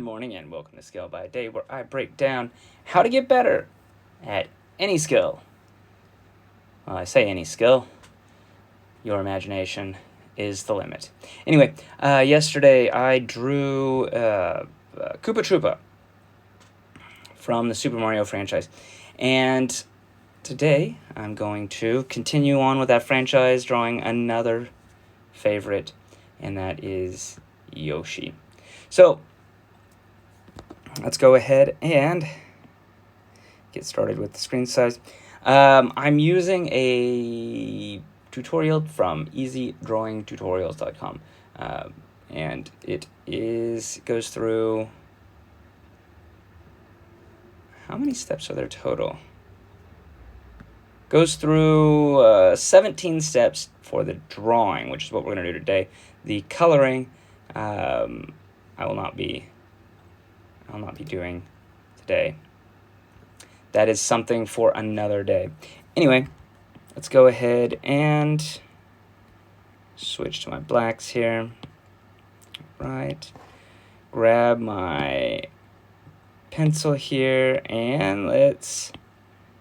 morning and welcome to Skill by Day, where I break down how to get better at any skill. Well, I say any skill. Your imagination is the limit. Anyway, yesterday I drew Koopa Troopa from the Super Mario franchise. And today I'm going to continue on with that franchise, drawing another favorite, and that is Yoshi. So, let's go ahead and get started with the screen size. I'm using a tutorial from easydrawingtutorials.com, and it goes through, how many steps are there total? Goes through 17 steps for the drawing, which is what we're going to do today. The coloring, I will not be doing today. That is something for another day. Anyway, let's go ahead and switch to my blacks here. Right. Grab my pencil here and let's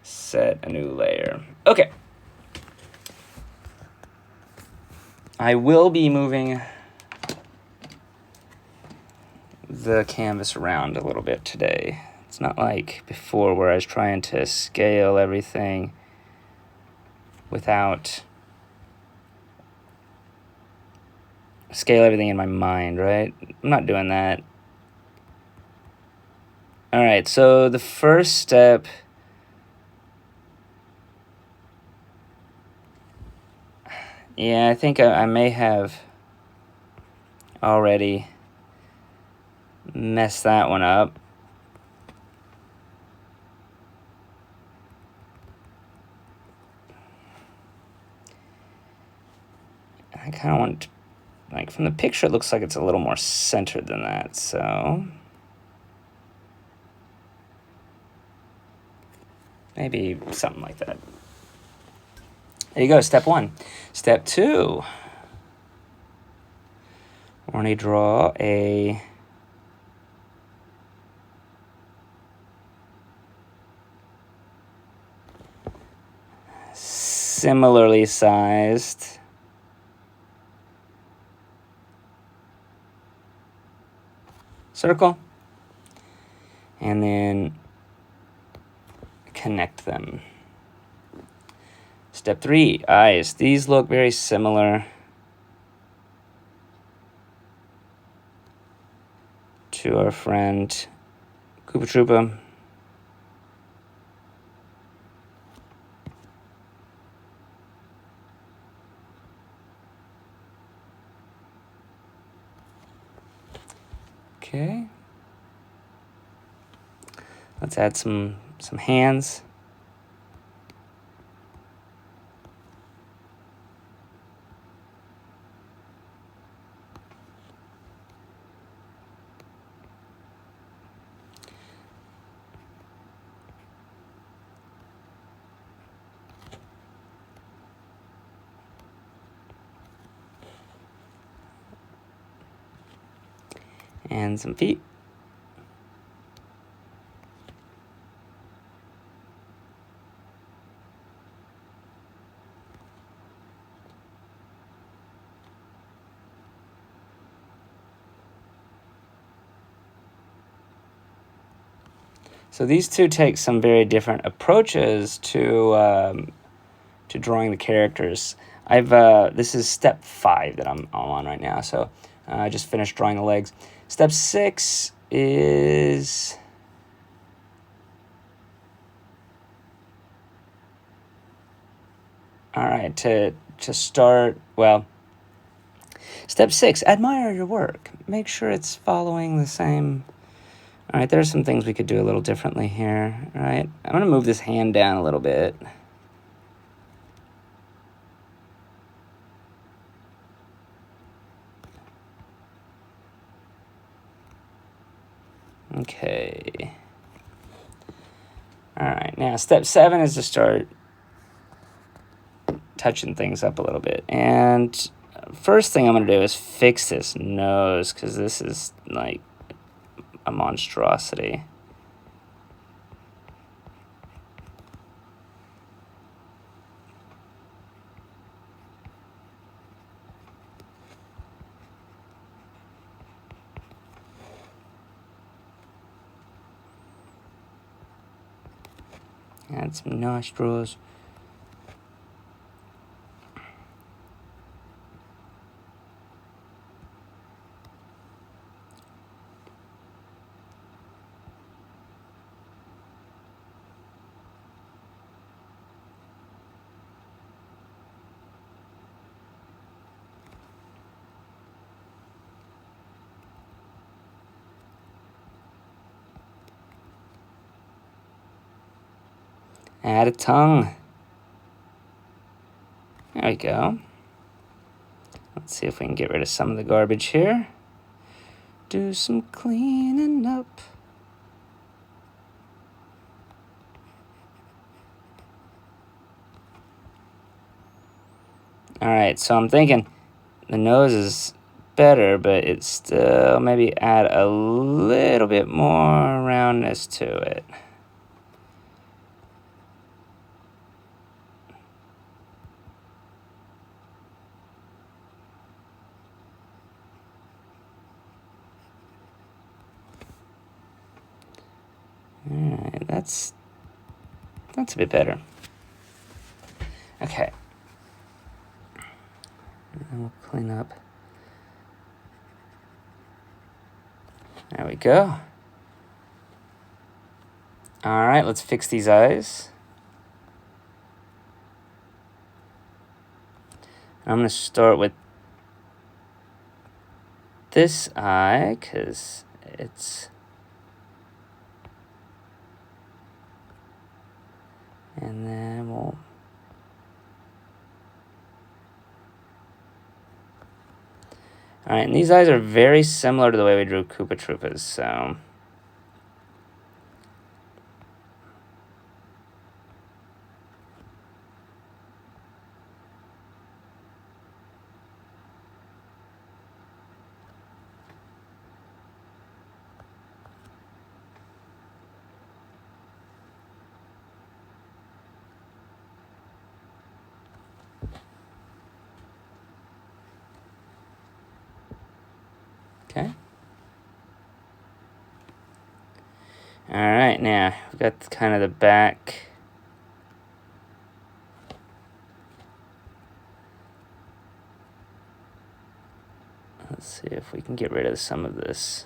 set a new layer. Okay. I will be moving the canvas around a little bit today. It's not like before where I was trying to scale everything in my mind, right? I'm not doing that. All right, so the first step, yeah, I think I may have already messed that one up. I kind of want, like, from the picture, it looks like it's a little more centered than that, so maybe something like that. There you go, step one. Step two, we're going to draw a similarly sized circle, and then connect them. Step three, eyes. These look very similar to our friend Koopa Troopa. Okay. Let's add some hands. And some feet. So these two take some very different approaches to drawing the characters. This is step 5 that I'm on right now. So I just finished drawing the legs. Step 6 is all right to start. Well, step 6: admire your work. Make sure it's following the same. All right, there's some things we could do a little differently here. All right, I'm going to move this hand down a little bit. Okay. All right, now step 7 is to start touching things up a little bit. And first thing I'm going to do is fix this nose, because this is like a monstrosity. Add some nostrils. Add a tongue. There we go. Let's see if we can get rid of some of the garbage here. Do some cleaning up. Alright, so I'm thinking the nose is better, but it's still maybe add a little bit more roundness to it. Alright, that's a bit better. Okay. And then we'll clean up. There we go. Alright, let's fix these eyes. I'm going to start with this eye, because it's... And then we'll... Alright, and these eyes are very similar to the way we drew Koopa Troopas, so... Okay. Alright, now we've got kind of the back. Let's see if we can get rid of some of this.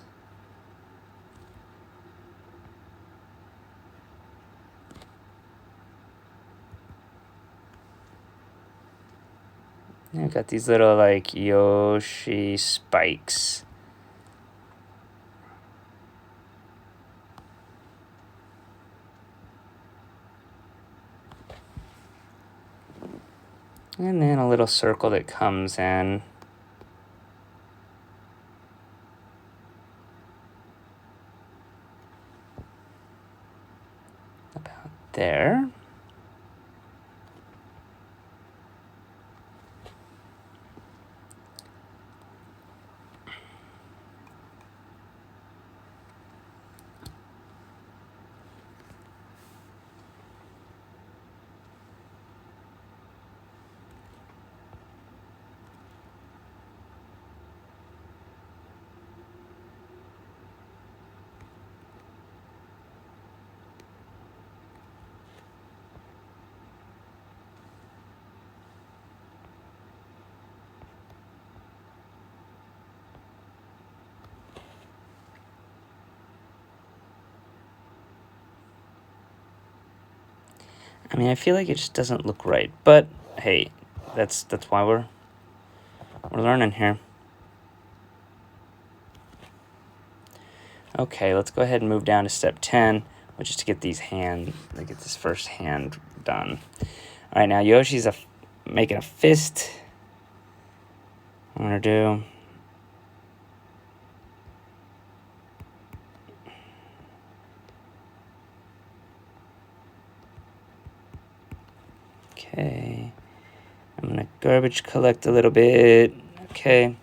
I've got these little like Yoshi spikes. And then a little circle that comes in. About there. I mean, I feel like it just doesn't look right, but hey, that's why we're learning here. Okay, let's go ahead and move down to step 10, which is to get these get this first hand done. All right, now Yoshi's making a fist. I'm gonna do. Okay, I'm gonna garbage collect a little bit. Okay,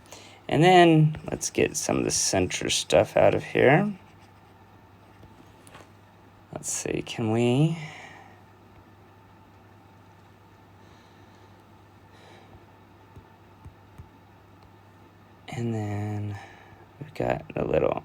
and then let's get some of the center stuff out of here. Let's see, can we... And then we've got the little...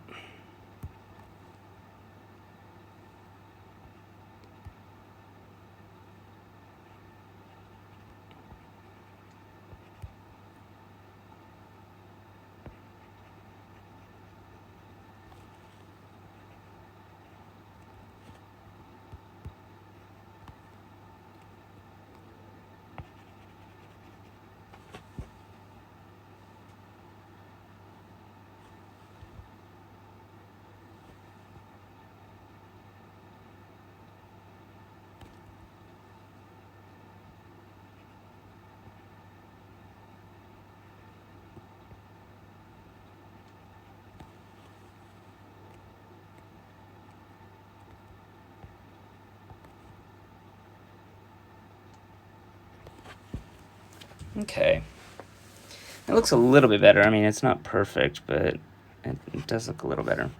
Okay. It looks a little bit better. I mean, it's not perfect, but it does look a little better.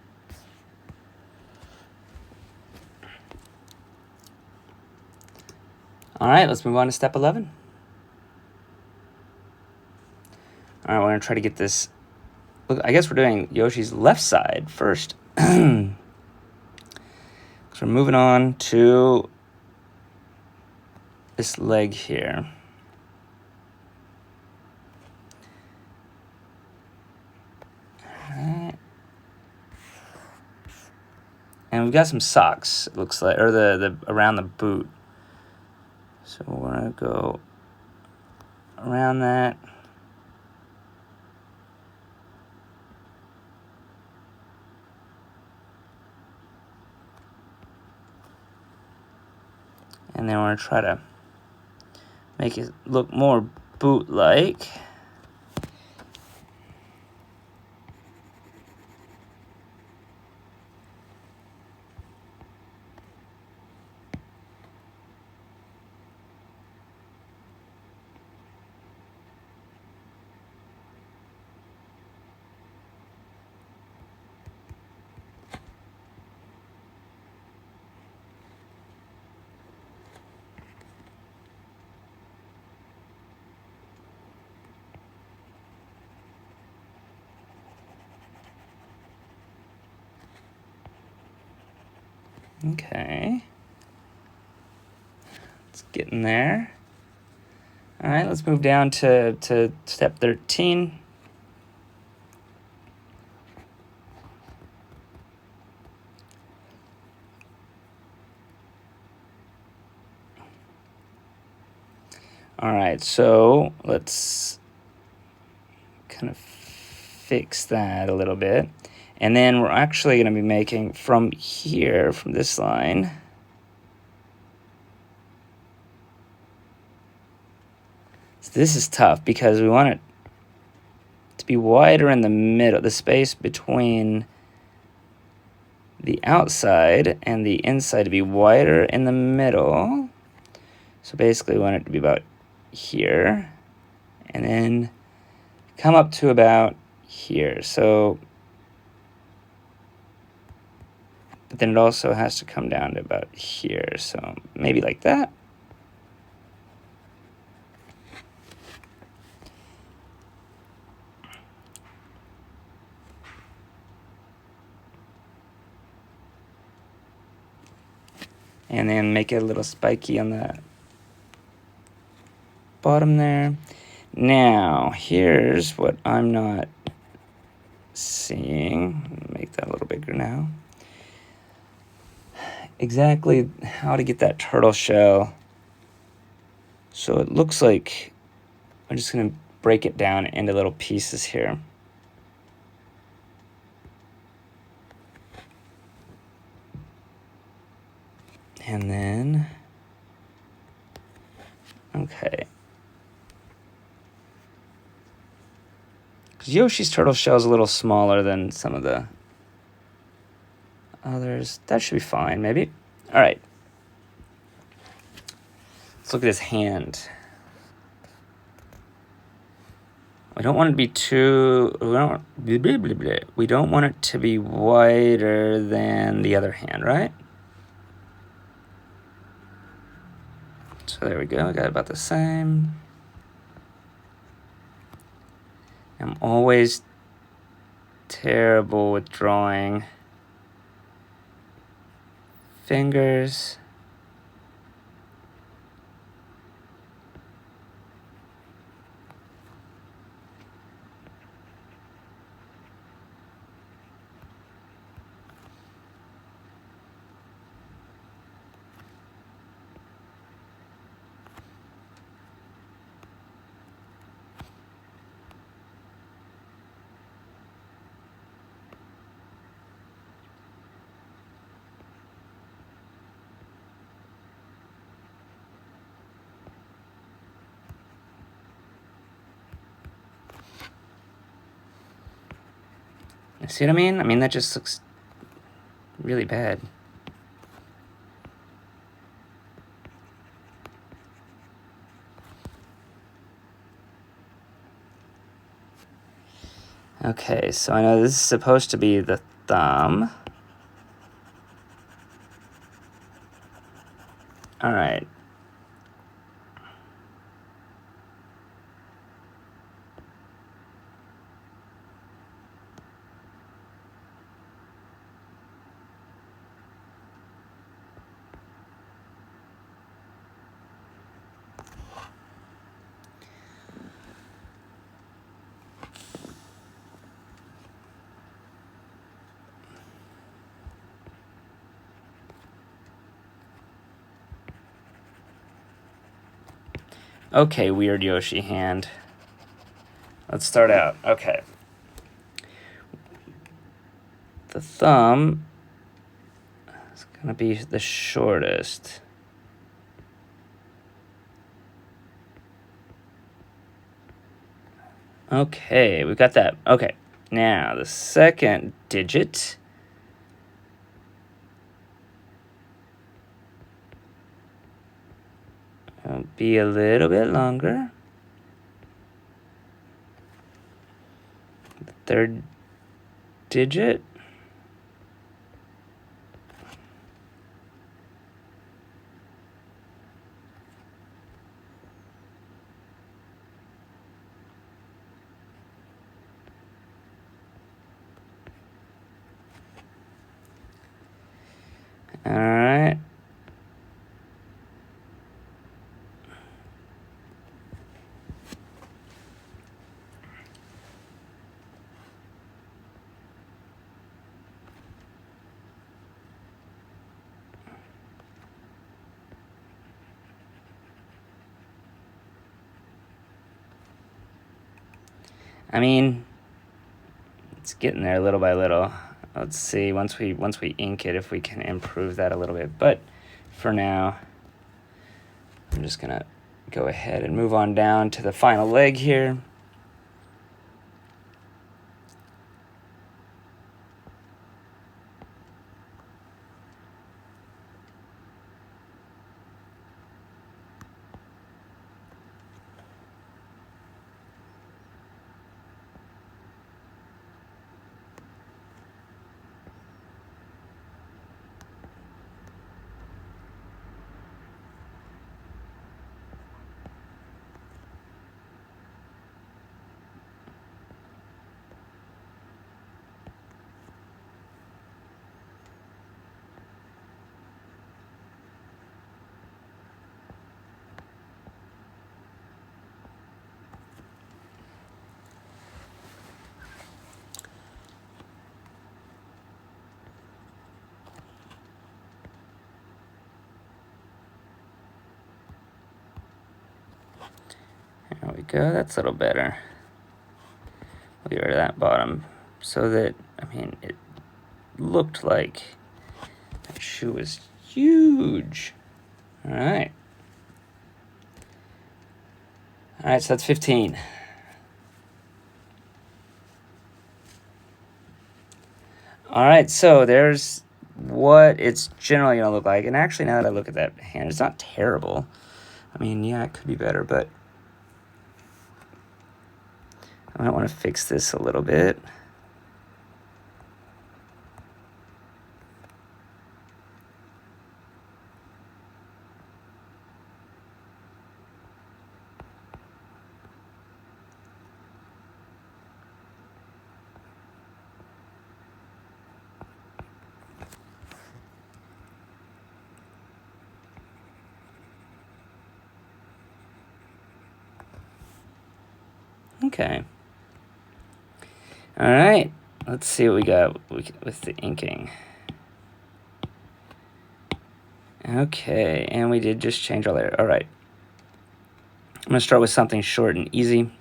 All right, let's move on to step 11. All right, we're going to try to get this... Look, I guess we're doing Yoshi's left side first. So we're moving on to this leg here. And we've got some socks, it looks like, or the around the boot. So we're gonna go around that. And then we're gonna try to make it look more boot-like. Okay. It's getting there. All right, let's move down to step 13. All right, so let's kind of fix that a little bit. And then we're actually going to be making from here, from this line, so this is tough because we want it to be wider in the middle, the space between the outside and the inside to be wider in the middle. So basically we want it to be about here and then come up to about here. So, but then it also has to come down to about here. So maybe like that. And then make it a little spiky on the bottom there. Now, here's what I'm not seeing. Make that a little bigger now. Exactly how to get that turtle shell. So it looks like I'm just going to break it down into little pieces here. And then, okay. Because Yoshi's turtle shell is a little smaller than some of the others. That should be fine, maybe. All right. Let's look at his hand. We don't want it to be too, we don't want it to be wider than the other hand, right? So there we go, I got about the same. I'm always terrible with drawing fingers. See what I mean? I mean, that just looks really bad. Okay, so I know this is supposed to be the thumb. All right. Okay, weird Yoshi hand. Let's start out. Okay. The thumb is going to be the shortest. Okay, we got that. Okay, now the second digit. Will be a little bit longer. The third digit. All right. I mean, it's getting there little by little. Let's see once we ink it if we can improve that a little bit. But for now, I'm just gonna go ahead and move on down to the final leg here. There we go, that's a little better. We'll get rid of that bottom so that, I mean, it looked like that shoe was huge. All right. All right, so that's 15. All right, so there's what it's generally going to look like. And actually, now that I look at that hand, it's not terrible. I mean, yeah, it could be better, but I might want to fix this a little bit. Okay. All right. Let's see what we got with the inking. Okay, and we did just change our layer. All right. I'm going to start with something short and easy.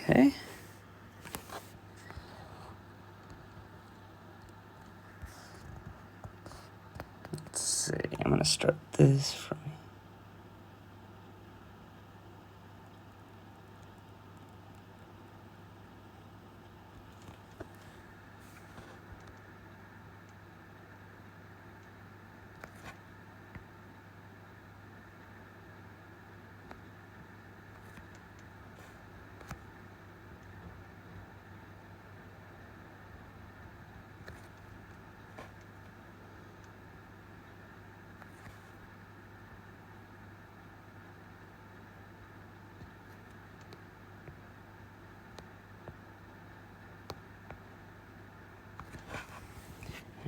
Okay. Let's see. I'm going to start this from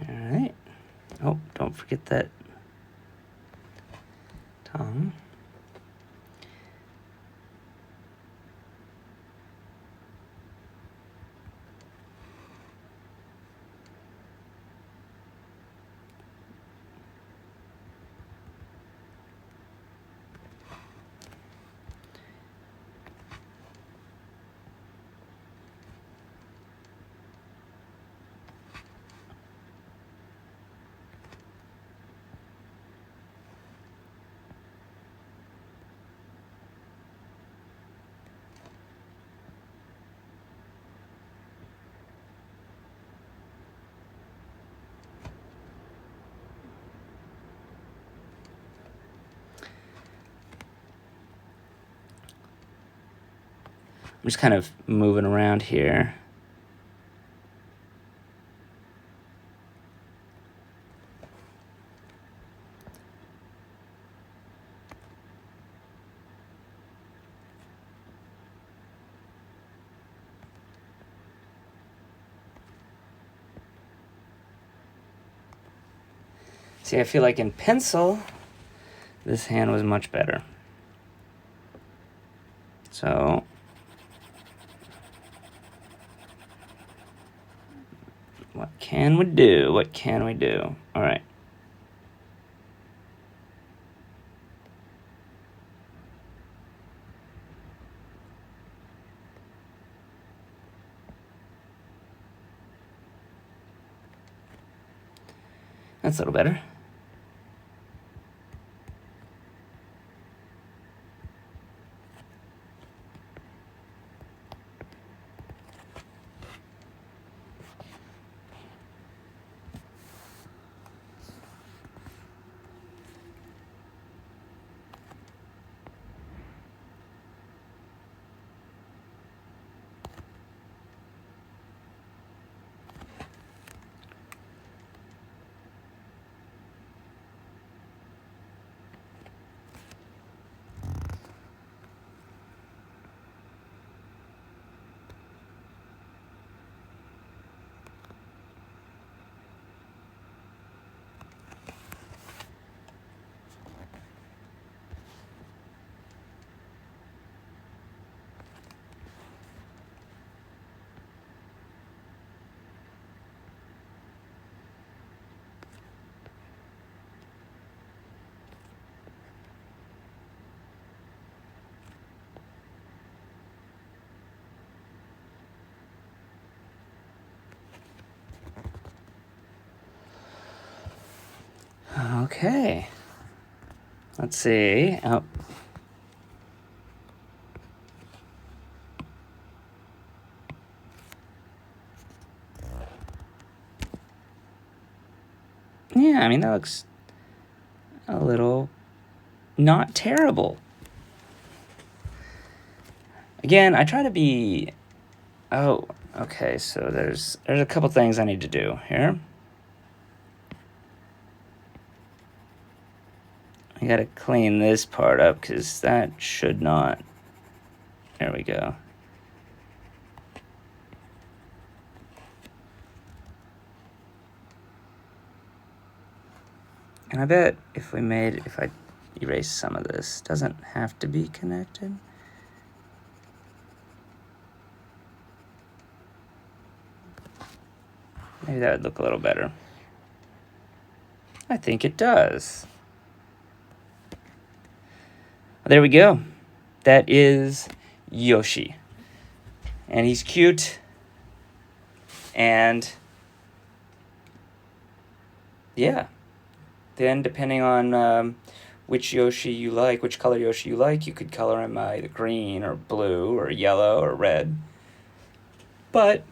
all right. Oh, don't forget that tongue. I'm just kind of moving around here. See, I feel like in pencil, this hand was much better. So, what can we do? What can we do? All right. That's a little better. Okay. Let's see. Oh. Yeah, I mean, that looks a little not terrible. Again, I try to be... Oh, Okay, so there's a couple things I need to do here. I gotta clean this part up because that should not. There we go. And I bet if I erase some of this, doesn't have to be connected. Maybe that would look a little better. I think it does. There we go. That is Yoshi. And he's cute. And yeah. Then depending on which Yoshi you like, which color Yoshi you like, you could color him either green or blue or yellow or red. But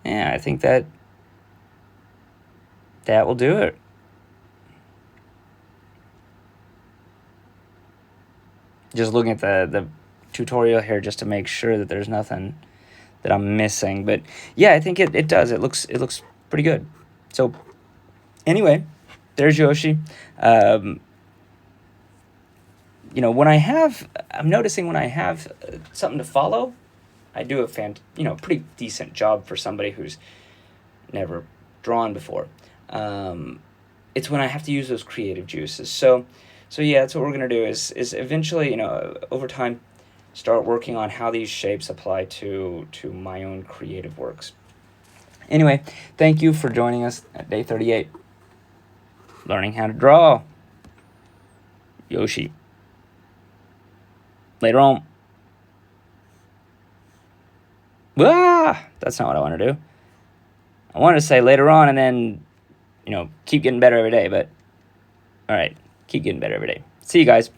yeah, I think that will do it. Just looking at the tutorial here just to make sure that there's nothing that I'm missing. But yeah, I think it does. It looks pretty good. So anyway, there's Yoshi. You know, I'm noticing when I have something to follow, I do a pretty decent job for somebody who's never drawn before. It's when I have to use those creative juices. So yeah, that's what we're gonna do is eventually, you know, over time, start working on how these shapes apply to my own creative works. Anyway, thank you for joining us at day 38. Learning how to draw Yoshi. Later on. That's not what I want to do. I wanted to say later on and then, you know, keep getting better every day, but all right, keep getting better every day. See you guys.